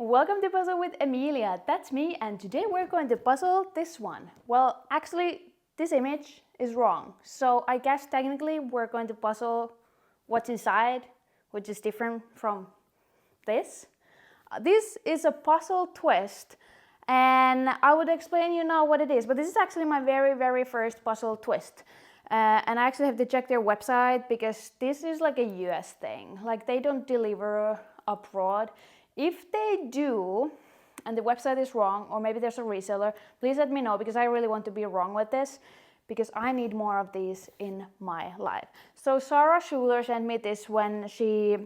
Welcome to Puzzle with Emilia, that's me, and today we're going to puzzle this one. Well, actually, this image is wrong, so I guess technically we're going to puzzle what's inside, which is different from this. This is a puzzle twist, and I would explain you now what it is, but this is actually my very first puzzle twist. And I actually have to check their website because this is like a US thing, like they don't deliver abroad. If they do, and the website is wrong, or maybe there's a reseller, please let me know because I really want to be wrong with this because I need more of these in my life. So Sarah Schuler sent me this when she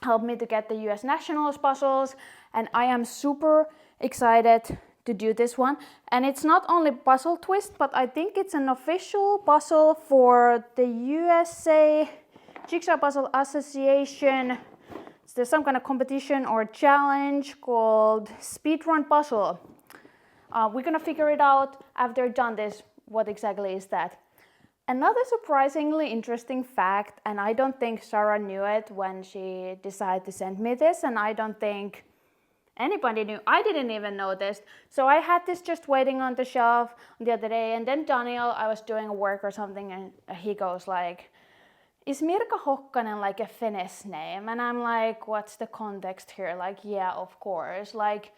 helped me to get the US Nationals puzzles, and I am super excited to do this one. And it's not only puzzle twist, but I think it's an official puzzle for the USA Jigsaw Puzzle Association. There's some kind of competition or challenge called Speedrun Puzzle. We're gonna figure it out after done this, what exactly is that. Another surprisingly interesting fact, and I don't think Sarah knew it when she decided to send me this, and I don't think anybody knew. I didn't even know this. So I had this just waiting on the shelf the other day, and then Daniel, I was doing work or something, and he goes like, "Is Mirka Hokkanen like a Finnish name?" And I'm like, what's the context here? Like, yeah, of course. Like,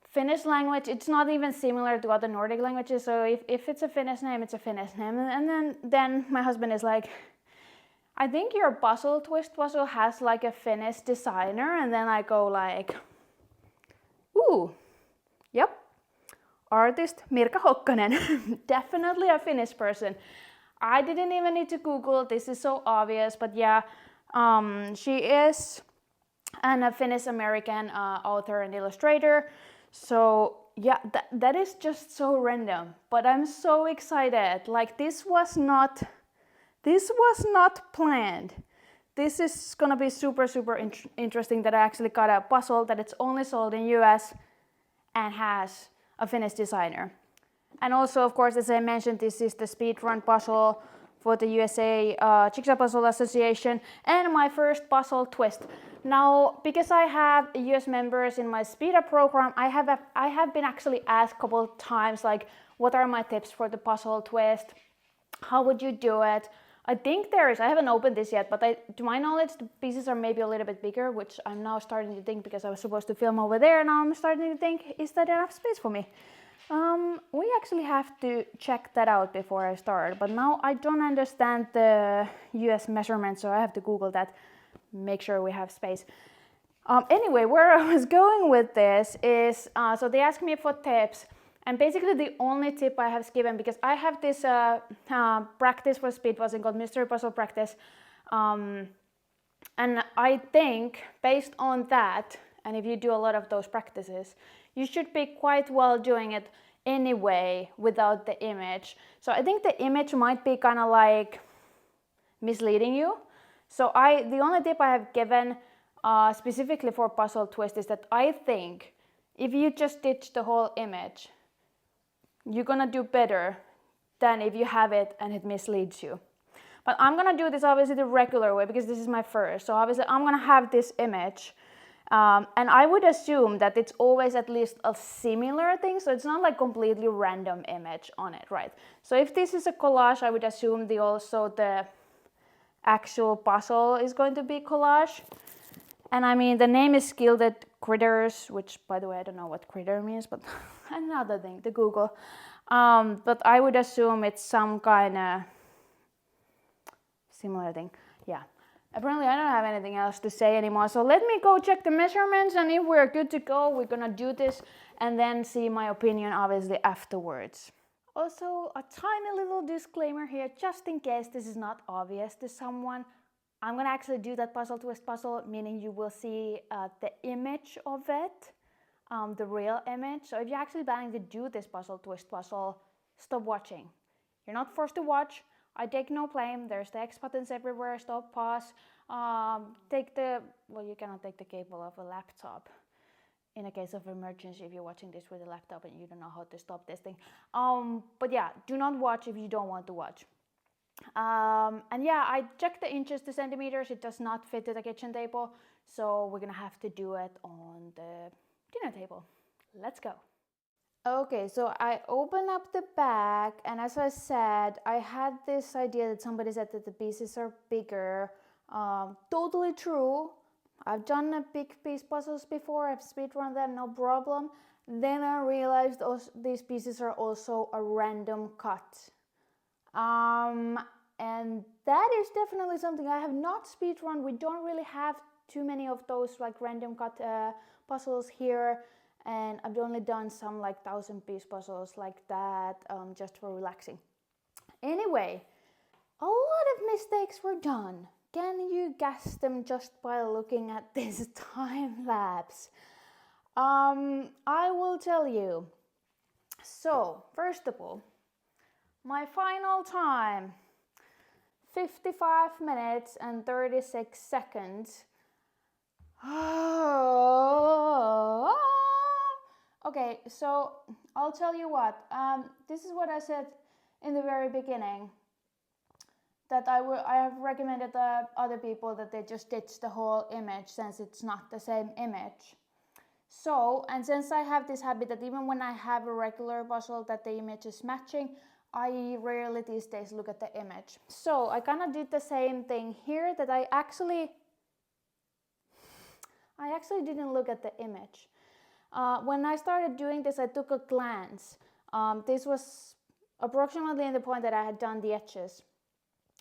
Finnish language, it's not even similar to other Nordic languages. So if it's a Finnish name, it's a Finnish name. And then my husband is like, "I think your puzzle twist puzzle has like a Finnish designer." And then I go like, ooh, yep, artist Mirka Hokkanen. Definitely a Finnish person. I didn't even need to Google, this is so obvious, but yeah, she is a Finnish-American author and illustrator. So yeah, that is just so random, but I'm so excited. Like this was not planned. This is gonna be super interesting that I actually got a puzzle that it's only sold in US and has a Finnish designer. And also, of course, as I mentioned, this is the speedrun puzzle for the USA Jigsaw Puzzle Association and my first puzzle twist. Now, because I have US members in my speed up program, I have been actually asked a couple of times, like, what are my tips for the puzzle twist? How would you do it? I think I haven't opened this yet, but to my knowledge, the pieces are maybe a little bit bigger, which I'm now starting to think because I was supposed to film over there. Now I'm starting to think, is that enough space for me? We actually have to check that out before I start, but now I don't understand the US measurements, so I have to Google that, make sure we have space. Anyway, where I was going with this is, so they asked me for tips, and basically the only tip I have given, because I have this practice for speed puzzling called mystery puzzle practice, and I think based on that, and if you do a lot of those practices, you should be quite well doing it anyway without the image. So I think the image might be kind of like misleading you. So the only tip I have given specifically for puzzle twist is that I think if you just ditch the whole image, you're gonna do better than if you have it and it misleads you. But I'm gonna do this obviously the regular way because this is my first. So obviously I'm gonna have this image. And I would assume that it's always at least a similar thing, so it's not like completely random image on it, right? So if this is a collage, I would assume the actual puzzle is going to be collage. And I mean, the name is Gilded Critters, which by the way, I don't know what critter means, but another thing to Google. But I would assume it's some kind of similar thing, yeah. Apparently I don't have anything else to say anymore, so let me go check the measurements, and if we're good to go, we're gonna do this and then see my opinion obviously afterwards. Also, a tiny little disclaimer here, just in case this is not obvious to someone. I'm gonna actually do that puzzle twist puzzle, meaning you will see the image of it, the real image. So if you're actually planning to do this puzzle twist puzzle, stop watching. You're not forced to watch. I take no blame, there's the X buttons everywhere, stop, pause, well, you cannot take the cable of a laptop in a case of emergency if you're watching this with a laptop and you don't know how to stop this thing. But yeah, do not watch if you don't want to watch. And yeah, I checked the inches to centimeters, it does not fit to the kitchen table, so we're gonna have to do it on the dinner table. Let's go. Okay, so I open up the bag, and as I said, I had this idea that somebody said that the pieces are bigger. Totally true. I've done a big piece puzzles before, I've speedrun them, no problem. Then I realized these pieces are also a random cut. And that is definitely something I have not speedrun. We don't really have too many of those like random cut puzzles here. And I've only done some like 1,000-piece puzzles like that, just for relaxing. Anyway, a lot of mistakes were done. Can you guess them just by looking at this time lapse? I will tell you. So, first of all, my final time, 55 minutes and 36 seconds. Okay, so I'll tell you what, this is what I said in the very beginning, that I have recommended other people that they just ditch the whole image since it's not the same image. So, and since I have this habit that even when I have a regular puzzle that the image is matching, I rarely these days look at the image. So I kind of did the same thing here, that I actually didn't look at the image. When I started doing this, I took a glance. This was approximately in the point that I had done the edges.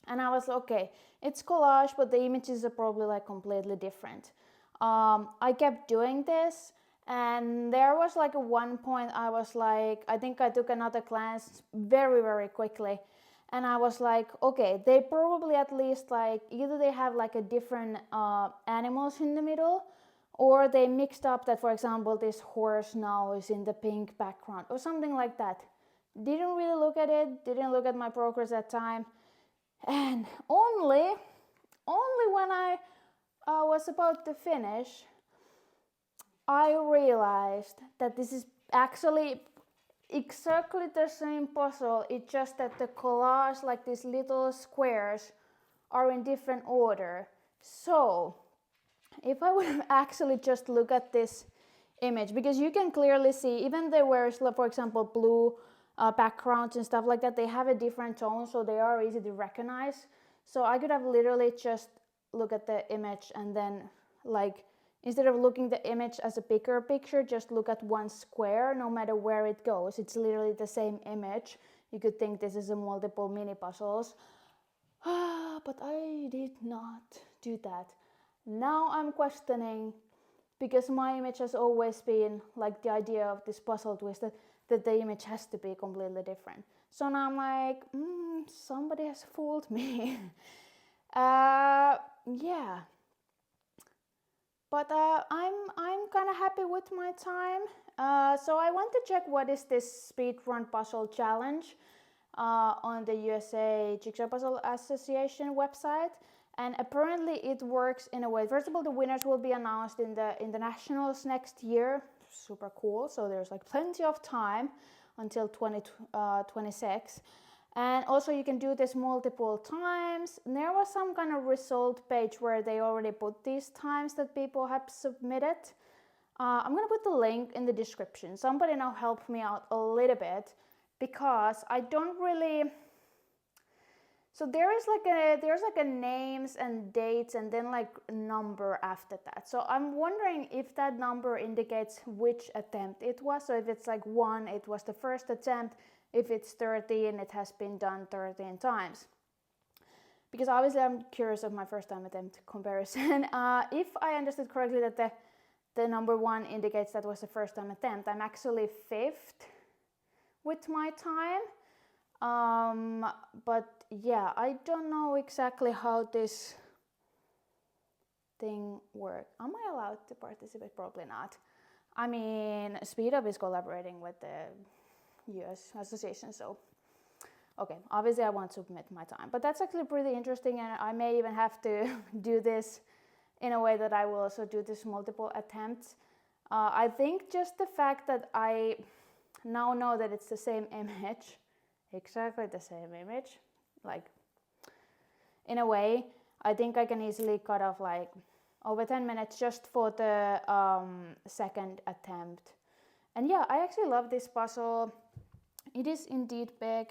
And I was like, okay, it's collage, but the images are probably like completely different. I kept doing this, and there was like a one point I was like, I think I took another glance very, very quickly. And I was like, okay, they probably at least like, either they have like a different animals in the middle, or they mixed up that, for example, this horse now is in the pink background or something like that. Didn't really look at it, didn't look at my progress at time. And only when I was about to finish, I realized that this is actually exactly the same puzzle. It's just that the collage, like these little squares, are in different order. So if I would actually just look at this image, because you can clearly see, even there were, for example, blue backgrounds and stuff like that, they have a different tone, so they are easy to recognize. So I could have literally just look at the image and then, like, instead of looking the image as a bigger picture, just look at one square, no matter where it goes. It's literally the same image. You could think this is a multiple mini puzzles. But I did not do that. Now I'm questioning, because my image has always been like the idea of this puzzle twist, that the image has to be completely different. So now I'm like, somebody has fooled me. Yeah. But I'm kind of happy with my time. So I want to check what is this speedrun puzzle challenge on the USA Jigsaw Puzzle Association website. And apparently it works in a way. First of all, the winners will be announced in the nationals next year. Super cool. So there's like plenty of time until 2026. And also you can do this multiple times. And there was some kind of result page where they already put these times that people have submitted. I'm gonna put the link in the description. Somebody now help me out a little bit, because I don't really. So there's like a names and dates and then like a number after that. So I'm wondering if that number indicates which attempt it was. So if it's like 1, it was the first attempt. If it's 13, it has been done 13 times. Because obviously I'm curious of my first time attempt comparison. If I understood correctly that the number 1 indicates that was the first time attempt, I'm actually 5th with my time. But yeah, I don't know exactly how this thing works. Am I allowed to participate? Probably not. I mean, SpeedUp is collaborating with the US association, so okay, obviously I won't submit my time, but that's actually pretty interesting, and I may even have to do this in a way that I will also do this multiple attempts. I think just the fact that I now know that it's the same image, exactly the same image, like in a way, I think I can easily cut off like over 10 minutes just for the second attempt. And yeah, I actually love this puzzle. It is indeed big,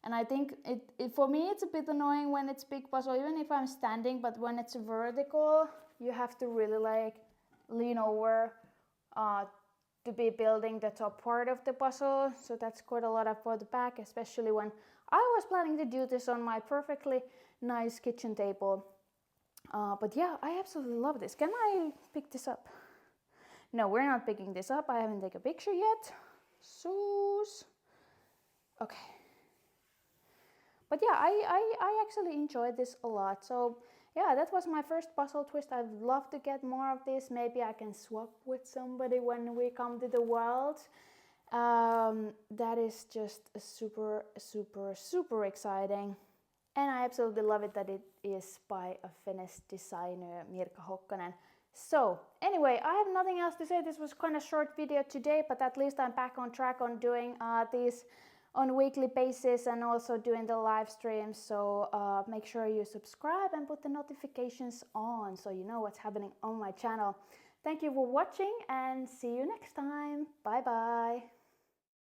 and I think it for me it's a bit annoying when it's big puzzle, even if I'm standing, but when it's vertical, you have to really like lean over to be building the top part of the puzzle. So that's quite a lot for the back, especially when I was planning to do this on my perfectly nice kitchen table. But yeah, I absolutely love this. Can I pick this up? No, we're not picking this up. I haven't taken a picture yet. So, okay. But yeah, I actually enjoyed this a lot. So yeah, that was my first puzzle twist. I'd love to get more of this. Maybe I can swap with somebody when we come to the world. That is just super, super, super exciting. And I absolutely love it that it is by a Finnish designer, Mirka Hokkanen. So anyway, I have nothing else to say. This was kind of short video today, but at least I'm back on track on doing these on a weekly basis and also doing the live streams. So make sure you subscribe and put the notifications on so you know what's happening on my channel. Thank you for watching and see you next time. Bye bye.